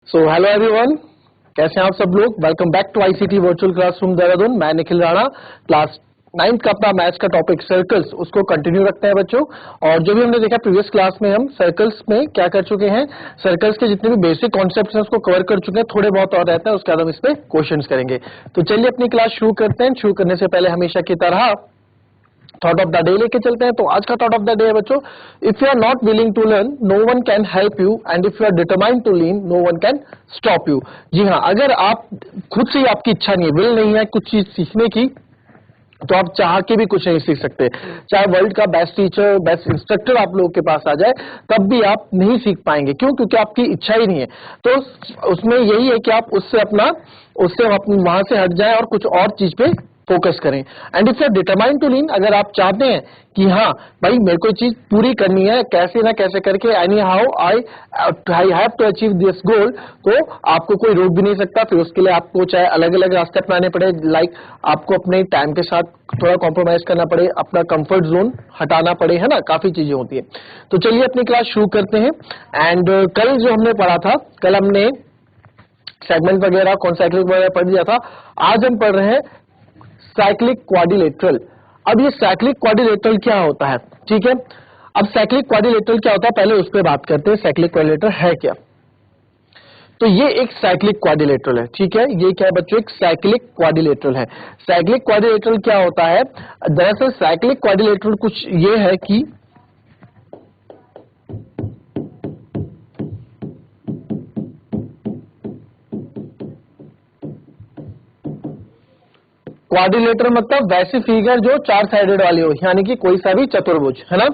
So hello everyone, कैसे हैं आप सब लोग। Welcome back to ICT virtual classroom Dehradun. मैं निखिल राणा। क्लास 9th का अपना मैथ्स का टॉपिक सर्कल्स, उसको कंटिन्यू रखते हैं बच्चों। और जो भी हमने देखा प्रीवियस क्लास में, हम सर्कल्स में क्या कर चुके हैं, सर्कल्स के जितने भी बेसिक कॉन्सेप्ट्स हैं उसको कवर कर चुके हैं। थोड़े बहुत और रहते हैं, उसके बाद हम इस पे क्वेश्चंस करेंगे। तो चलिए अपनी क्लास शुरू करते हैं। शुरू करने से पहले हमेशा की तरह थॉट ऑफ द डे लेके चलते हैं। तो आज का थॉट ऑफ द डे है बच्चों, if you are not willing to learn, no one can help you, and if you are determined to learn, no one can stop you. जी हाँ, अगर आप खुद से ही आपकी इच्छा नहीं है, विल नहीं है कुछ चीज सीखने की, तो आप चाह के भी कुछ नहीं सीख सकते। चाहे वर्ल्ड का बेस्ट टीचर, बेस्ट इंस्ट्रक्टर आप लोगों के पास आ जाए, तब भी आप नहीं सीख पाएंगे। क्यों? क्योंकि आपकी इच्छा ही नहीं है। तो उसमें यही है कि आप उससे वहां से हट जाएं और कुछ और चीज पे फोकस करें। And if you are determined to learn, अगर आप चाहते हैं कि हाँ भाई मेरे को चीज पूरी करनी है, कैसे ना कैसे करके, anyhow I have to achieve this goal, तो आपको कोई रोक भी नहीं सकता। फिर उसके लिए आपको चाहे अलग अलग रास्ते अपनाने पड़े, लाइक आपको अपने टाइम के साथ थोड़ा कॉम्प्रोमाइज करना पड़े, अपना कंफर्ट जोन हटाना पड़े, है ना, काफी चीजें होती है। तो चलिए अपनी क्लास शुरू करते हैं। एंड कल जो हमने पढ़ा था, कल हमने सेगमेंट वगैरह, कॉन्साइक्लिक वगैरह पढ़ दिया था। आज हम पढ़ रहे हैं साइक्लिक क्वाड्रिलेटरल। अब ये साइक्लिक क्वाड्रिलेटरल क्या होता है, ठीक है। अब साइक्लिक क्वाड्रिलेटरल क्या होता है, पहले उस पर बात करते हैं, साइक्लिक क्वाड्रिलेटरल है क्या। तो ये एक साइक्लिक क्वाड्रिलेटरल है, ठीक है। ये क्या है बच्चों, एक साइक्लिक क्वाड्रिलेटरल है। साइक्लिक क्वाड्रिलेटरल क्या होता है, दरअसल साइक्लिक क्वाड्रिलेटरल कुछ ये है कि क्वाड्रिलेटरल मतलब वैसी फिगर जो 4 साइडेड वाली हो, यानी कि कोई सा भी चतुर्भुज, है ना,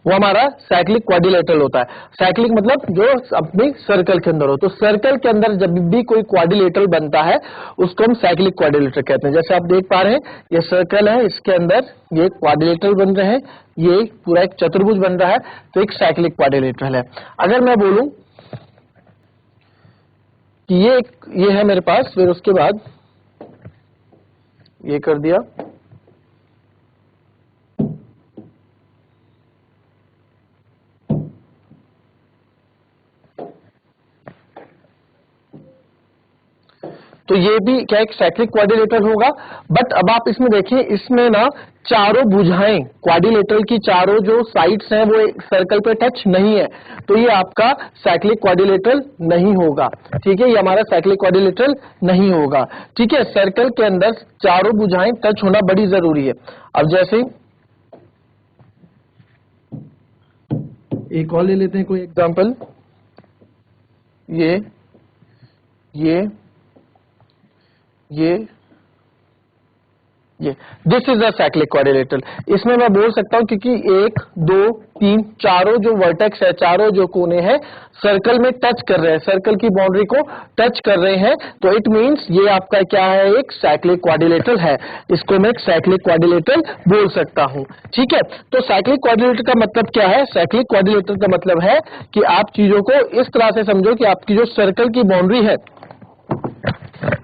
वो हमारा साइक्लिक क्वाड्रिलेटरल होता है। साइक्लिक मतलब जो अपने सर्कल के अंदर हो। तो सर्कल के अंदर जब भी कोई क्वाड्रिलेटरल बनता है, उसको हम साइक्लिक क्वाड्रिलेटरल कहते हैं। जैसे आप देख पा रहे हैं, ये सर्कल है, इसके अंदर ये क्वाड्रिलेटरल बन रहे हैं, ये पूरा एक चतुर्भुज बन रहा है, तो एक साइक्लिक क्वाड्रिलेटरल है। अगर मैं बोलूं कि ये है मेरे पास, फिर उसके बाद ये कर दिया, तो ये भी क्या एक साइक्लिक क्वाड्रिलेटरल होगा। बट अब आप इसमें देखिए, इसमें ना चारों भुजाएं, क्वाड्रिलेटरल की चारों जो साइड्स हैं वो सर्कल पे टच नहीं है, तो ये आपका साइक्लिक क्वाड्रिलेटरल नहीं होगा, ठीक है। ये हमारा साइक्लिक क्वाड्रिलेटरल नहीं होगा, ठीक है। सर्कल के अंदर चारों भुजाएं टच होना बड़ी जरूरी है। अब जैसे एक और ले लेते हैं कोई एग्जांपल, ये this is a cyclic quadrilateral. इसमें मैं बोल सकता हूं क्योंकि 1 2 3 चारों जो वर्टेक्स है, चारों जो कोने हैं, सर्कल में टच कर रहे हैं, सर्कल की बाउंड्री को टच कर रहे हैं, तो इट मींस ये आपका क्या है, एक साइक्लिक क्वाड्रिलेटरल है। इसको मैं एक साइक्लिक क्वाड्रिलेटरल बोल सकता हूं, ठीक है। तो साइक्लिक क्वाड्रिलेटरल का मतलब क्या है, साइक्लिक क्वाड्रिलेटरल का मतलब है कि आप चीजों को इस तरह से समझो कि आपकी जो सर्कल की बाउंड्री है,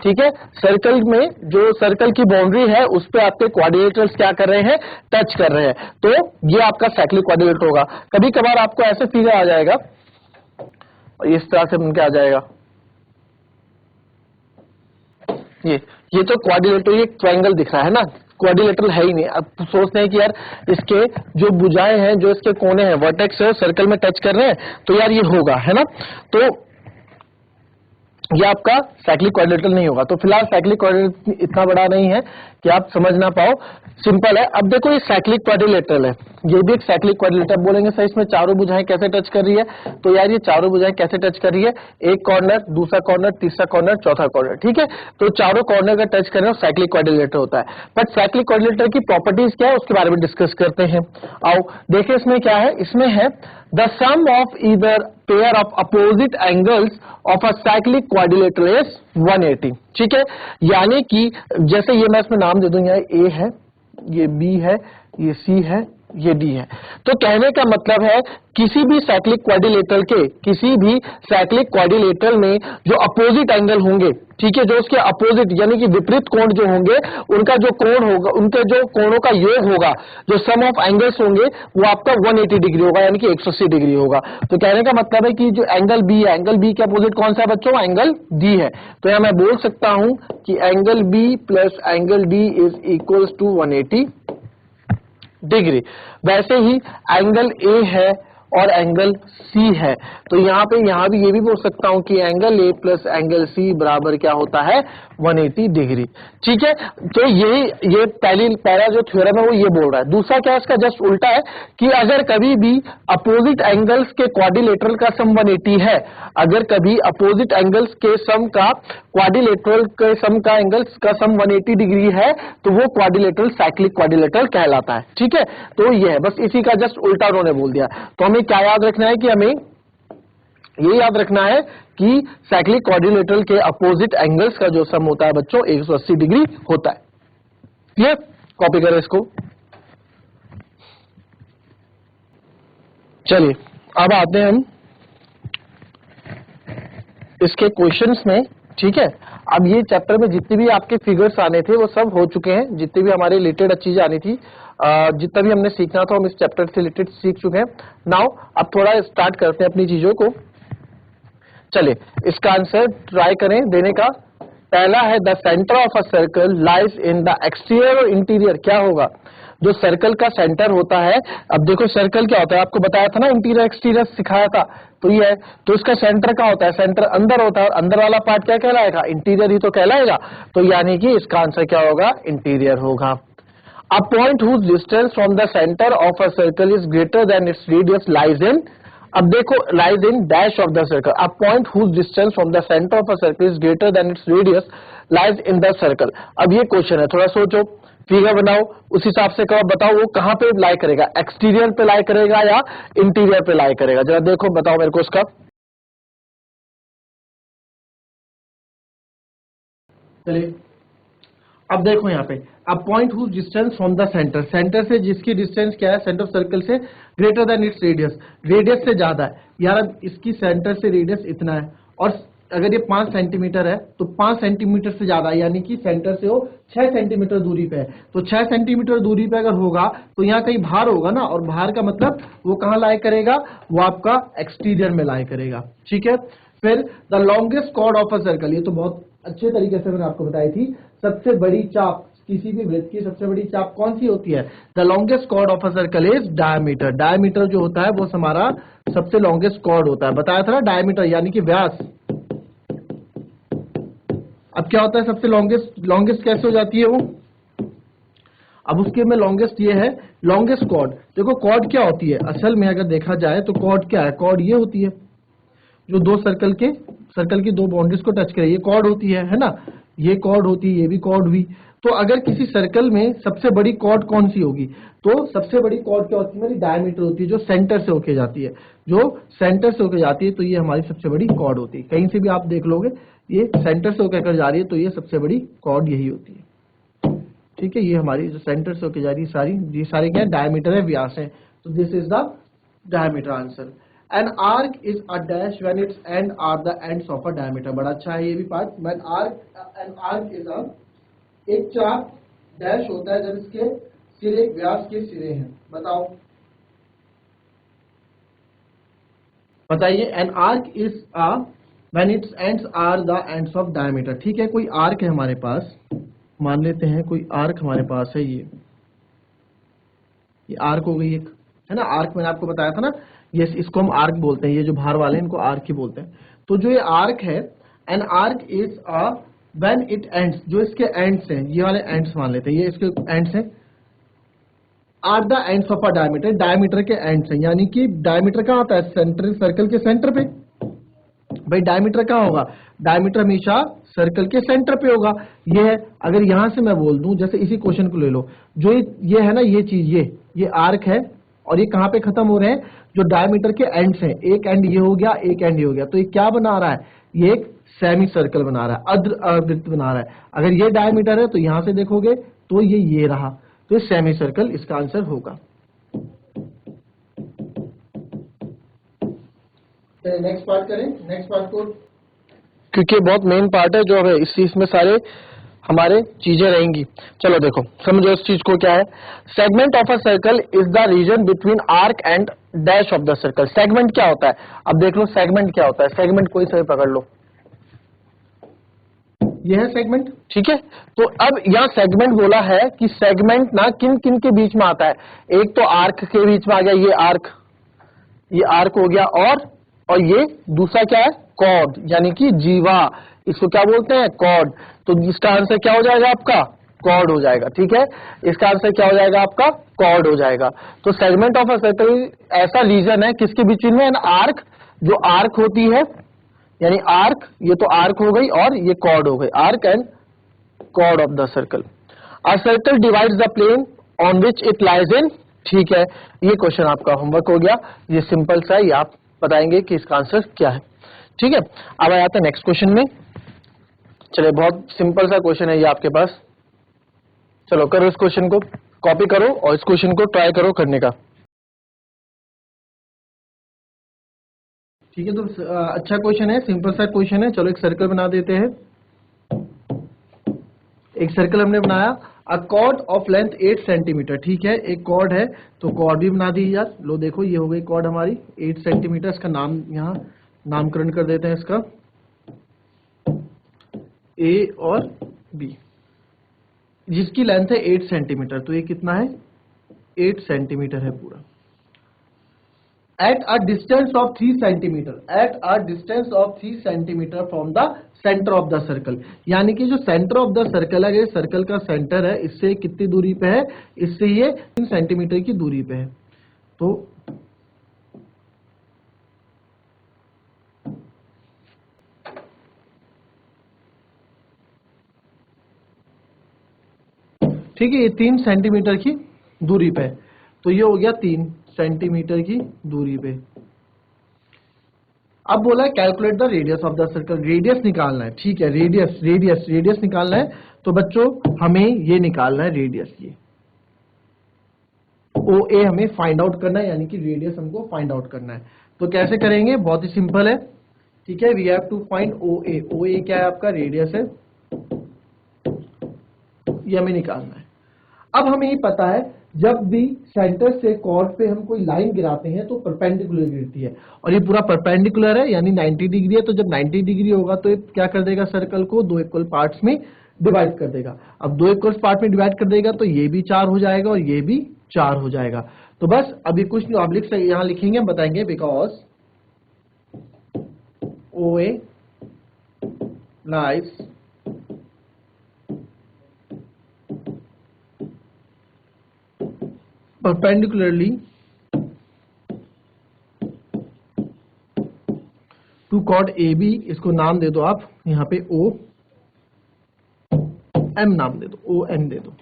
ठीक है, सर्कल में जो सर्कल की बाउंड्री है उस पे आपके क्वाड्रिलेटरल्स क्या कर रहे हैं, टच कर रहे हैं, तो ये आपका साइक्लिक क्वाड्रिलेटरल होगा। कभी कभार आपको ऐसे फिगर आ जाएगा, इस तरह से बनके आ जाएगा, ये तो क्वाड्रिलेटरल, ये ट्रायंगल दिख रहा है ना, क्वाड्रिलेटरल है ही नहीं। अब सोचते हैं कि यार इसके जो भुजाएं हैं, जो इसके कोने हैं, वर्टेक्स है, सर्कल में टच कर रहे हैं, तो यार ये होगा, है ना। तो ये आपका साइक्लिक क्वाड्रिलेटरल नहीं होगा। तो फिलहाल साइक्लिक क्वाड्रिलेटरल इतना बड़ा नहीं है कि आप समझ ना पाओ, सिंपल है। अब देखो ये साइक्लिक क्वाड्रिलेटरल है, ये भी एक साइक्लिक क्वाड्रिलेटरल बोलेंगे। सर इसमें चारों भुजाएं कैसे टच कर रही है, तो यार ये चारों भुजाएं कैसे टच कर रही है, एक कॉर्नर, दूसरा कॉर्नर, तीसरा कॉर्नर, चौथा कॉर्नर, ठीक है। तो चारों कॉर्नर का टच करना साइक्लिक क्वाड्रिलेटरल होता है। बट साइक्लिक क्वाड्रिलेटरल की प्रॉपर्टीज क्या है, उसके बारे में डिस्कस करते हैं। आओ देखिए इसमें क्या है, इसमें है the sum of either pair of opposite angles of a cyclic quadrilateral is 180, ठीक है। यानी कि जैसे ये मैं इसमें नाम दे दूं, यहाँ ए है, ये बी है, ये सी है, ये डी है। तो कहने का मतलब है किसी भी साइक्लिक क्वाड्रिलेटरल में जो अपोजिट एंगल होंगे, ठीक है, जो उसके अपोजिट यानी कि विपरीत कोण जो होंगे, उनका जो कोण होगा, उनके जो कोणों का योग होगा, जो सम ऑफ एंगल्स होंगे, वो आपका 180 डिग्री होगा, यानी कि 180 डिग्री होगा। तो कहने का मतलब है कि जो एंगल बी है, एंगल बी के अपोजिट कौन सा है बच्चों? एंगल डी है। तो यहां मैं बोल सकता हूं कि angle B plus angle D is equal to 180 degree. वैसे ही एंगल ए है और एंगल सी है, तो यहां भी ये भी बोल सकता हूं कि angle A plus angle C बराबर क्या होता है? 180 डिग्री। ठीक है, तो ये पहला जो थ्योरम है वो ये बोल रहा है। दूसरा क्या है, इसका जस्ट उल्टा है कि अगर कभी भी अपोजिट एंगल्स के क्वाड्रिलेटरल का सम 180 है, अगर कभी अपोजिट एंगल्स के सम का क्वाड्रिलेटरल के सम का एंगल्स का सम 180 डिग्री है, तो वो क्वाड्रिलेटरल साइक्लिक क्वाड्रिलेटरल कहलाता है। ठीक है, तो ये है, बस इसी का जस्ट उल्टा उन्होंने बोल दिया। तो हमें क्या याद रखना है कि हमें ये याद रखना है कि साइक्लिक क्वाड्रिलेटरल के अपोजिट एंगल्स का जो सम होता है बच्चों 180 डिग्री होता है। क्लियर? कॉपी करें इसको। चलिए अब आते हैं हम इसके क्वेश्चंस में। ठीक है, अब ये चैप्टर में जितने भी आपके फिगर्स आने थे वो सब हो चुके हैं, जितने भी हमारे रिलेटेड चीजें आनी थी, जितना भी हमने सीखना था हम इस चैप्टर से रिलेटेड सीख चुके हैं। नाउ अब थोड़ा स्टार्ट करते हैं अपनी चीजों को। चलिए इसका आंसर ट्राई करें देने का। पहला है the centre of a circle lies in the exterior और इंटीरियर। क्या होगा? जो सर्कल का सेंटर होता है, अब देखो सर्कल क्या होता है, आपको बताया था ना, इंटीरियर एक्सटीरियर सिखाया था, तो ये है। तो इसका सेंटर क्या होता है? सेंटर अंदर होता है, और अंदर वाला पार्ट क्या कहलाएगा? इंटीरियर ही तो कहलाएगा। तो यानी कि इसका आंसर क्या होगा? इंटीरियर होगा। A point whose distance from the centre of a circle is greater than its radius lies in, अब देखो lies in dash of the circle. A point whose distance from the centre of a circle is greater than its radius lies in the circle. अब ये question है, थोड़ा सोचो, figure बनाओ, उस हिसाब से कहो, बताओ वो कहां पे लाई करेगा? एक्सटीरियर पे लाई करेगा या इंटीरियर पे लाई करेगा? जरा देखो, बताओ मेरे को उसका। चलिए अब देखो यहाँ पे, अब point whose distance from the centre, centre से जिसकी डिस्टेंस क्या है? सेंटर ऑफ सर्कल से greater than its radius, radius से ज्यादा है। यार अब इसकी सेंटर से रेडियस इतना है, और अगर ये 5 सेंटीमीटर है तो 5 सेंटीमीटर से ज्यादा, यानी कि सेंटर से वो 6 सेंटीमीटर दूरी पे है। तो 6 सेंटीमीटर दूरी पे अगर होगा तो यहाँ कहीं बाहर होगा ना, और बाहर का मतलब वो कहाँ लाई करेगा? वो आपका एक्सटीरियर में लाई करेगा। ठीक है, फिर the longest chord of a circle, ये तो बहुत अच्छे तरीके से मैंने आपको बताई थी। सबसे बड़ी चाप किसी भी वृत्त की सबसे बड़ी चाप कौन सी होती है? The longest chord of a circle is diameter. Diameter जो होता है वो हमारा सबसे लॉन्गेस्ट कॉर्ड होता है, बताया था ना, डायमीटर यानी कि व्यास। अब क्या होता है सबसे लॉन्गेस्ट? लॉन्गेस्ट कैसे हो जाती है वो? अब उसके में लॉन्गेस्ट ये है, लॉन्गेस्ट कॉर्ड। देखो कॉर्ड क्या होती है असल में, अगर देखा जाए तो कॉर्ड क्या है? कॉर्ड ये होती है जो दो सर्कल की दो बाउंड्रीज को टच करे, ये कॉर्ड होती है ना, ये कॉर्ड होती है, ये भी कॉर्ड हुई। तो अगर किसी सर्कल में सबसे बड़ी कॉर्ड कौन सी होगी? तो सबसे बड़ी कॉर्ड क्या होती है? मेरी डायमीटर होती है, जो सेंटर से होके जाती है, जो सेंटर से होके जाती है, तो ये हमारी सबसे बड़ी कॉर्ड होती है। कहीं से भी आप देख लोगे ये सेंटर से होकर जा रही है, तो ये सबसे बड़ी कॉर्ड यही होती है। ठीक है, ये हमारी जो सेंटर से होकर जा रही है ये सारे क्या है? डायमीटर है, व्यास है। तो this is the diameter answer. An arc is a dash when its end are the ends of a diameter। बड़ा अच्छा है ये भी part. An arc is a, एक चाप डैश होता है जब इसके सिरे व्यास के सिरे हैं। बताओ, बताइए। An arc is a when its ends are the ends of diameter। ठीक है, कोई आर्क है हमारे पास, मान लेते हैं कोई आर्क हमारे पास है, ये आर्क हो गई एक, है ना। आर्क मैंने आपको बताया था ना, ये इसको हम आर्क बोलते हैं, ये जो बाहर वाले हैं इनको आर्क ही बोलते हैं। तो जो ये आर्क है, an arc is a when it ends, जो इसके एंड्स हैं, ये वाले एंड्स मान लेते हैं, ये इसके एंड्स हैं, are the ends of a diameter, diameter के एंड्स हैं। यानी कि डायमीटर कहाँ होता है? सेंटर, सर्कल के सेंटर पे। भाई डायमीटर कहाँ होगा? डायमीटर हमेशा सर्कल के सेंटर पे होगा। ये है, अगर यहां से मैं बोल दूं, जैसे इसी क्वेश्चन को ले लो, जो ये है ना, ये चीज, ये आर्क है, और ये कहां पे खत्म हो रहे हैं? जो डायमीटर के एंड्स हैं, एक एंड ये हो गया, एक एंड ये हो गया, तो ये क्या बना रहा है? ये एक सेमी सर्कल बना रहा है, अर्धवृत्त बना रहा है। अगर ये डायमीटर है तो यहां से देखोगे तो ये रहा, तो ये सेमी सर्कल इसका आंसर होगा। नेक्स्ट पार्ट करें, नेक्स्ट पार्ट को, क्योंकि बहुत मेन पार्ट है जो है इस चीज में सारे हमारे चीजें रहेंगी। चलो देखो समझो इस चीज को क्या है। Segment of a circle is the region between arc and dash of the circle. Segment क्या होता है, अब देख लो सेगमेंट क्या होता है। सेगमेंट कोई सा भी पकड़ लो, ये है सेगमेंट, ठीक है। तो अब यहाँ सेगमेंट बोला है कि सेगमेंट ना किन किन के बीच में आता है। एक तो आर्क के बीच में आ गया, ये आर्क हो गया, और ये दूसरा क्या है, कॉर्ड, यानी कि जीवा, इसको क्या बोलते हैं, कॉर्ड। तो इसका आंसर क्या हो जाएगा आपका, कॉर्ड हो जाएगा, ठीक है। इसका आंसर क्या हो जाएगा आपका, कॉर्ड हो जाएगा। तो सेगमेंट ऑफ अ सर्कल ऐसा रीजन है किसके बीच में, आर्क, जो आर्क होती है, यानी आर्क, ये तो आर्क हो गई और ये कॉर्ड हो गई, arc and chord of the circle. A circle divides the plane on which it lies in, ठीक है। ये क्वेश्चन आपका होमवर्क हो गया, ये सिंपल सा है, ये आप बताएंगे कि इसका आंसर क्या है, ठीक है। अब आते हैं नेक्स्ट क्वेश्चन में। चलिए बहुत सिंपल सा क्वेश्चन है ये आपके पास। चलो करो इस क्वेश्चन को, कॉपी करो और इस क्वेश्चन को ट्राई करो करने का, ठीक है। तो अच्छा क्वेश्चन है, सिंपल सा क्वेश्चन है। चलो एक सर्कल बना देते हैं। एक सर्कल हमने बनाया, अ कॉर्ड ऑफ लेंथ 8 सेंटीमीटर, ठीक है। एक कॉर्ड है तो कॉर्ड भी बना दी यार। लो देखो ये हो गई कॉर्ड हमारी 8 सेंटीमीटर। इसका नाम यहाँ नामकरण कर देते हैं इसका, ए और बी, जिसकी लेंथ है 8 सेंटीमीटर। तो ये कितना है, 8 सेंटीमीटर है पूरा। Eight a distance of 3 centimetre, eight a distance of 3 centimetre from the centre of the circle, यानी कि जो सेंटर ऑफ द सर्कल है, सर्कल का सेंटर है, इससे कितनी दूरी पे है, इससे ये 3 सेंटीमीटर की दूरी पे है। तो ठीक है, ये 3 सेंटीमीटर की दूरी पे है। तो ये हो गया 3 सेंटीमीटर की दूरी पे। अब बोला है calculate the radius of the circle, radius निकालना है, ठीक है। रेडियस निकालना है। तो बच्चों हमें ये निकालना है रेडियस, ये ओ ए हमें फाइंड आउट करना है, यानी कि रेडियस हमको फाइंड आउट करना है। तो कैसे करेंगे, बहुत ही सिंपल है, ठीक है। We have to find O A. O ए क्या है आपका, रेडियस है, ये हमें निकालना है। अब हमें ये पता है जब भी सेंटर से कॉर्ड पे हम कोई लाइन गिराते हैं तो परपेंडिकुलर गिरती है, और ये पूरा परपेंडिकुलर है यानी 90 डिग्री है। तो जब 90 डिग्री होगा तो ये क्या कर देगा, सर्कल को 2 इक्वल पार्ट्स में डिवाइड कर देगा। अब 2 इक्वल पार्ट में डिवाइड कर देगा तो ये भी 4 हो जाएगा और ये भी 4 हो जाएगा। तो बस अभी कुछ नहीं, आप यहाँ लिखेंगे, हम बताएंगे because O A lies perpendicularly to chord A B. इसको नाम दे दो आप यहाँ पे ओ एम नाम दे दो, ओ एन दे दो,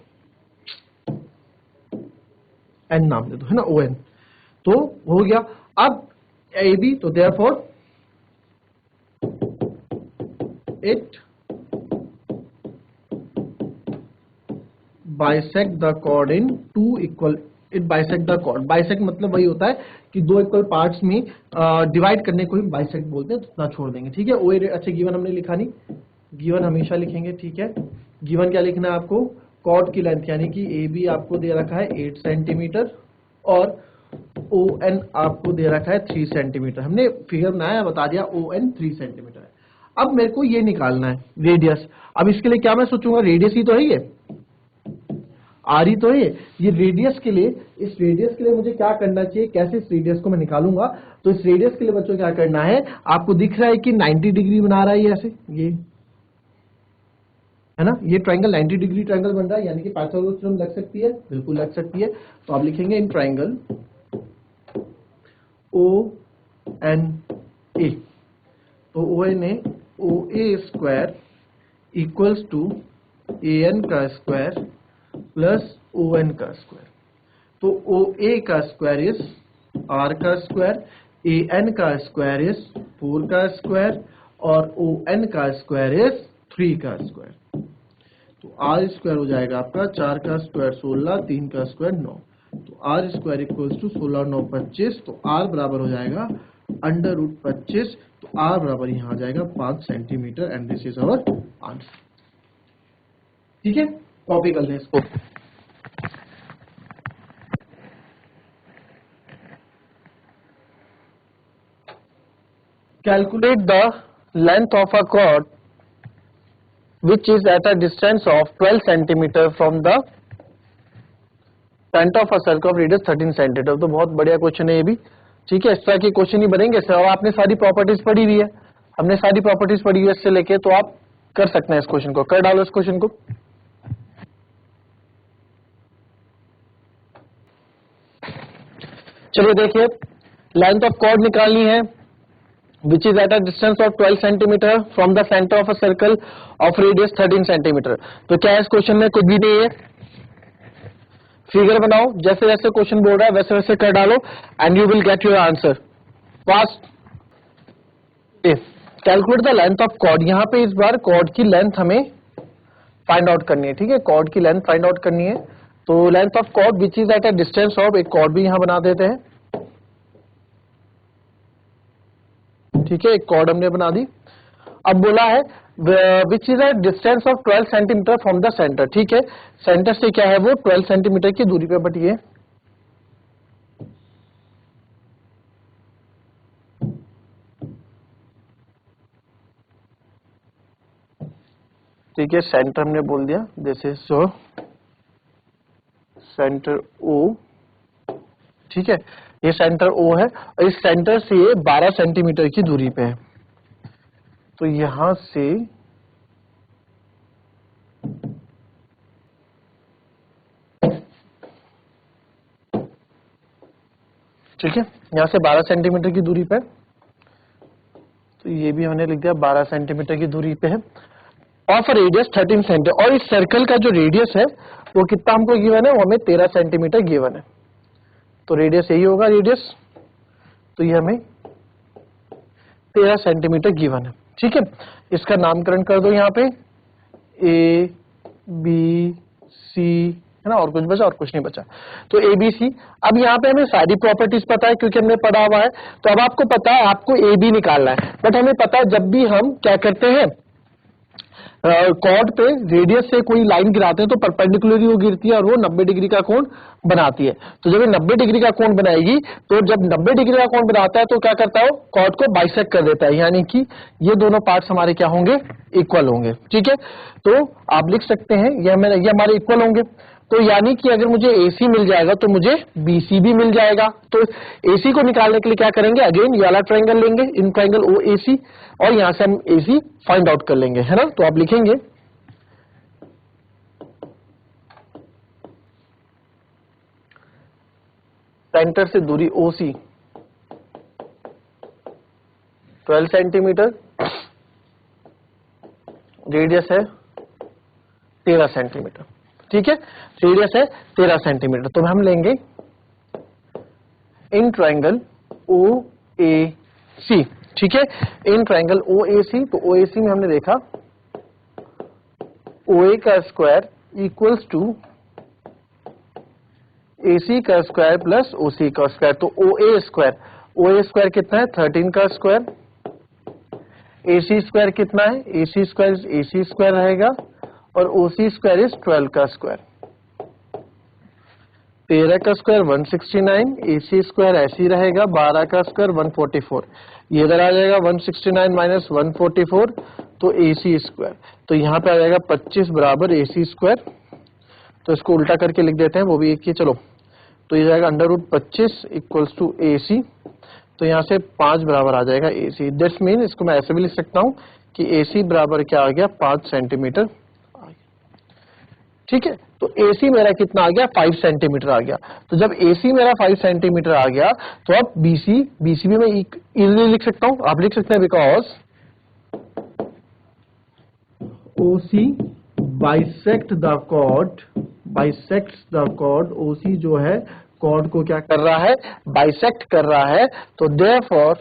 एन नाम दे दो, है ना, ओ एन। तो हो गया। अब ए बी, तो therefore it bisect the chord in 2 equal, it bisect the chord. Bisect मतलब वही होता है कि 2 इक्वल पार्ट्स में डिवाइड करने को ही बाइसेक्ट बोलते हैं। तो इतना छोड़ देंगे, ठीक है। ओ अच्छा गिवन हमने लिखा नहीं, गिवन हमेशा लिखेंगे, ठीक है। गिवन क्या लिखना है आपको, कॉर्ड की लेंथ, यानी कि ए बी आपको दे रखा है 8 सेंटीमीटर और ओ एन आपको दे रखा है 3 सेंटीमीटर। हमने फिगर बनाया, बता दिया ओ एन 3 सेंटीमीटर है। अब मेरे को ये निकालना है रेडियस। अब इसके लिए क्या मैं सोचूंगा, रेडियस ही तो है, ये आर ही तो है ये रेडियस के लिए। इस रेडियस के लिए मुझे क्या करना चाहिए, कैसे इस रेडियस को मैं निकालूंगा। तो इस रेडियस के लिए बच्चों क्या करना है, आपको दिख रहा है कि 90 डिग्री बना रहा है ये, ऐसे ये है ना, ये ट्रायंगल 90 डिग्री ट्रायंगल बन रहा है, यानी कि पाइथागोरस थ्योरम लग सकती है, बिल्कुल लग सकती है। तो आप लिखेंगे in triangle O N A, तो O N A, O A square equals to A N का स्क्वायर प्लस ओ एन का स्क्वायर। तो ओ ए का स्क्वायर इज आर का स्क्वायर, ए एन का स्क्वायर इज 4 का स्क्वायर और O N का स्क्वायर इज 3 का स्क्वायर। तो आर स्क्वायर हो जाएगा आपका 4 का स्क्वायर 16, 3 का स्क्वायर 9। तो आर स्क्वायर इक्वल्स टू 16 9 25। तो आर बराबर हो जाएगा √25, तो r बराबर यहाँ आ जाएगा 5 centimetre and this is our answer. ठीक है, कॉपी कर लें इसको। Calculate the length of a chord which is at a distance of 12 centimeter from the center of a circle of radius 13 centimeter। तो बहुत बढ़िया क्वेश्चन है ये भी। ठीक है, इस तरह के क्वेश्चन ही बनेंगे सर। आपने सारी प्रॉपर्टीज पढ़ी हुई है, हमने सारी प्रॉपर्टीज पढ़ी हुई है इससे लेके, तो आप कर सकते हैं इस क्वेश्चन को। कर डालो इस क्वेश्चन को। चलिए देखिए, लेंथ ऑफ कॉर्ड निकालनी है which is at a distance of 12 centimeter from the center of a circle of radius 13 centimeter। तो क्या है इस क्वेश्चन में? कुछ भी नहीं है, फिगर बनाओ, जैसे जैसे क्वेश्चन बोल रहा है वैसे वैसे कर डालो and you will get your answer fast. Calculate the length of chord. यहाँ पे इस बार कॉर्ड की लेंथ हमें फाइंड आउट करनी है। ठीक है, कॉर्ड की लेंथ फाइंड आउट करनी है। तो length of chord which is at a distance of, एक कॉर्ड भी यहाँ बना देते हैं। ठीक है, एक कॉर्ड हमने बना दी। अब बोला है which is a distance of 12 centimetre from the centre. ठीक है, सेंटर से क्या है वो 12 सेंटीमीटर की दूरी पे, बट ये ठीक है, सेंटर हमने बोल दिया, this is so centre O. ठीक है, ये सेंटर ओ है और इस सेंटर से ये 12 सेंटीमीटर की दूरी पे है। तो यहां से ठीक है, यहां से 12 सेंटीमीटर की दूरी पे, तो ये भी हमने लिख दिया 12 सेंटीमीटर की दूरी पे है। ऑफ रेडियस 13 सेंटीमीटर, और इस सर्कल का जो रेडियस है वो कितना हमको गिवन है, वो हमें 13 सेंटीमीटर गिवन है। तो रेडियस यही होगा रेडियस, तो ये हमें 13 सेंटीमीटर गिवन है। ठीक है, इसका नामकरण कर दो यहाँ पे ए बी सी, है ना, और कुछ बचा? और कुछ नहीं बचा। तो ए बी सी। अब यहाँ पे हमें सारी प्रॉपर्टीज पता है क्योंकि हमने पढ़ा हुआ है। तो अब आपको पता है आपको ए बी निकालना है, बट हमें पता है जब भी हम क्या करते हैं कॉर्ड पे रेडियस से कोई लाइन गिराते हैं तो परपेंडिकुलरली वो गिरती है और वो 90 डिग्री का कोण बनाती है। तो जब ये 90 डिग्री का कोण बनाएगी, तो जब 90 डिग्री का कोण बनाता है तो क्या करता है वो कॉर्ड को बाइसेक्ट कर देता है, यानी कि ये दोनों पार्ट्स हमारे क्या होंगे, इक्वल होंगे। ठीक है, तो आप लिख सकते हैं ये हमारे इक्वल होंगे। तो यानी कि अगर मुझे AC मिल जाएगा तो मुझे BC भी मिल जाएगा। तो AC को निकालने के लिए क्या करेंगे, अगेन ये वाला ट्रायंगल लेंगे, इन ट्रायंगल OAC, और यहां से हम AC फाइंड आउट कर लेंगे, है ना। तो आप लिखेंगे सेंटर से दूरी OC 12 सेंटीमीटर, रेडियस है 13 सेंटीमीटर। ठीक है, रेडियस है 13 सेंटीमीटर। तो हम लेंगे इन ट्रायंगल OAC। ठीक है, इन ट्रायंगल OAC। तो OAC में हमने देखा OA का स्क्वायर इक्वल्स टू AC का स्क्वायर प्लस OC का स्क्वायर। तो OA स्क्वायर कितना है, 13 का स्क्वायर। AC स्क्वायर कितना है, AC स्क्वायर रहेगा, और OC स्क्वायर इज 12 का स्क्वायर। 13 का स्क्वायर 169, AC स्क्वायर ऐसे ही रहेगा, 12 का स्क्वायर 144। ये इधर आ जाएगा 169 माइनस 144, तो AC स्क्वायर। तो यहाँ पे आ जाएगा 25 बराबर AC स्क्वायर। तो इसको उल्टा करके लिख देते हैं, वो भी एक ही। चलो, तो ये जाएगा √25 इक्वल्स टू AC। तो यहाँ से 5 बराबर आ जाएगा AC। दिस मीन, इसको मैं ऐसे भी लिख सकता हूँ कि AC बराबर क्या आ गया, 5 सेंटीमीटर आ गया। ठीक है, तो AC मेरा कितना आ गया, 5 सेंटीमीटर आ गया। तो जब AC मेरा 5 सेंटीमीटर आ गया, तो अब BC भी मैं इजीली लिख सकता हूँ। आप लिख सकते हैं because OC bisect the chord. OC जो है कॉर्ड को क्या कर रहा है, बाइसेक्ट कर रहा है। तो देयरफॉर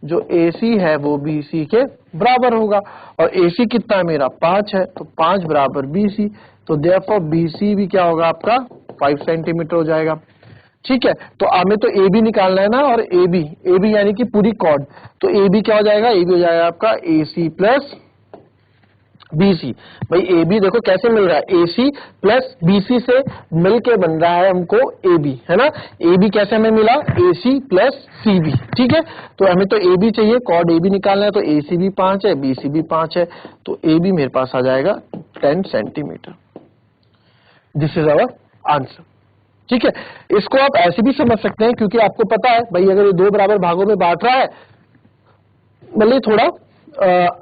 जो AC है वो BC के बराबर होगा, और AC कितना है मेरा, 5 है, तो 5 बराबर BC। तो देयरफॉर BC भी क्या होगा आपका, 5 सेंटीमीटर हो जाएगा। ठीक है, तो हमें तो ए बी निकालना है ना, और ए बी यानी कि पूरी कॉर्ड, तो ए बी क्या हो जाएगा, ए बी हो जाएगा आपका ए सी प्लस बी सी। भाई ए बी देखो कैसे मिल रहा है, ए सी प्लस बी सी से मिलके बन रहा है हमको ए बी, है ना। ए बी कैसे हमें मिला, ए सी प्लस सी बी, ठीक है। तो हमें तो ए बी चाहिए, कॉर्ड ए बी निकालना है, तो ए सी भी 5 है, बी सी भी 5 है, तो ए बी मेरे पास आ जाएगा 10 centimetre. This is our answer, ठीक है। इसको आप ऐसे भी समझ सकते हैं, क्योंकि आपको पता है भाई अगर ये दो बराबर भागों में बांट रहा है, मतलब थोड़ा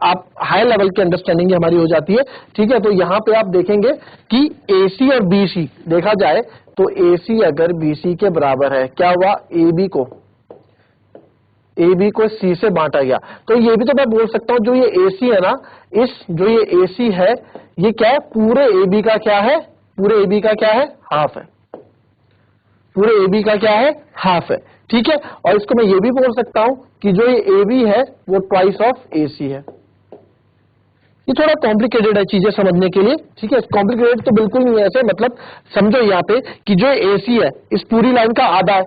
आप हाई लेवल की अंडरस्टैंडिंग हमारी हो जाती है, ठीक है। तो यहां पे आप देखेंगे कि AC और BC देखा जाए तो AC अगर BC के बराबर है, क्या हुआ, AB को C से बांटा गया, तो ये भी तो मैं बोल सकता हूं जो ये AC है ना, जो ये AC है, ये क्या है, पूरे AB का क्या है, पूरे AB का क्या है, हाफ है, पूरे AB का क्या है, हाफ है, ठीक है। और इसको मैं ये भी बोल सकता हूं कि जो ये AB है वो ट्वाइस ऑफ AC है। ये थोड़ा कॉम्प्लिकेटेड है चीजें समझने के लिए, ठीक है। कॉम्प्लिकेटेड तो बिल्कुल नहीं है ऐसे, मतलब समझो यहाँ पे कि जो AC है इस पूरी लाइन का आधा है।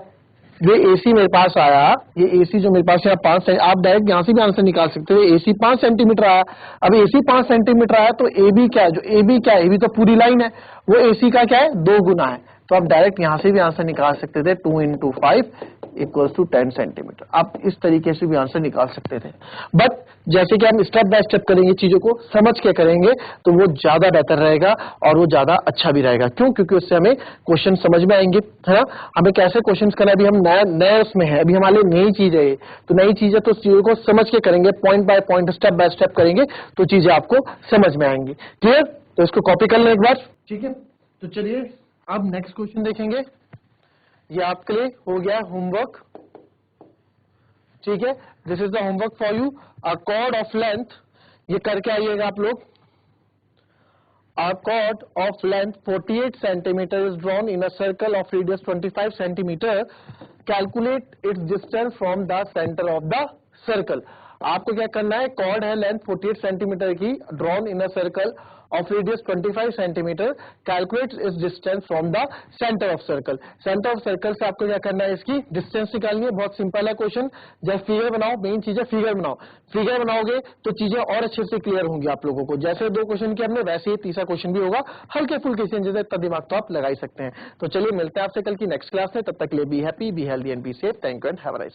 ये AC मेरे पास आया, ये AC जो मेरे पास यहाँ 5, आप डायरेक्ट यहाँ से भी आंसर निकाल सकते हो, AC 5 सेंटीमीटर आया। अब AC 5 सेंटीमीटर आया तो AB क्या है, जो AB क्या है, AB तो पूरी लाइन है, वो AC का क्या है, 2 गुना है। तो आप डायरेक्ट यहां से भी आंसर निकाल सकते थे, 2 × 5 = 10 सेंटीमीटर। आप इस तरीके से भी आंसर निकाल सकते थे, बट जैसे कि हम स्टेप बाय स्टेप करेंगे, चीजों को समझ के करेंगे, तो वो ज्यादा बेहतर रहेगा और वो ज्यादा अच्छा भी रहेगा। क्यों, क्योंकि उससे हमें क्वेश्चन समझ में आएंगे, है ना। हमें कैसे क्वेश्चन करना है, अभी हम नए उसमें है, अभी हमारे लिए नई चीज है, तो नई चीज है तो चीजों को समझ के करेंगे, point by point, step by step करेंगे, तो चीजें आपको समझ में आएंगी। क्लियर, तो इसको कॉपी कर लें एक बार, ठीक है। तो चलिए अब नेक्स्ट क्वेश्चन देखेंगे। ये आपके लिए हो गया होमवर्क, ठीक है। This is the homework for you, a cord of length, ये करके आइएगा आप लोग। A chord of length 48 centimeter is drawn in a circle of radius 25 centimeter. Calculate its distance from the center of the circle. आपको क्या करना है, chord है लेंथ 48 सेंटीमीटर की, drawn in a circle of radius 25 centimetre, calculate इस distance from the centre of circle. Centre of circle से आपको क्या करना है, इसकी डिस्टेंस निकालनी है। बहुत सिंपल है क्वेश्चन, जब फिगर बनाओ, मेन चीज है फिगर बनाओ, फिगर बनाओगे तो चीजें और अच्छे से क्लियर होंगी आप लोगों को। जैसे 2 क्वेश्चन किए हमने, वैसे ही तीसरा क्वेश्चन भी होगा, हल्के फुल्के चेंजेस है, इतना दिमाग तो आप लगा ही सकते हैं। तो चलिए मिलते हैं आपसे कल की नेक्स्ट क्लास में, तब तक के लिए be happy, be healthy and be safe. Thank you and have a nice day.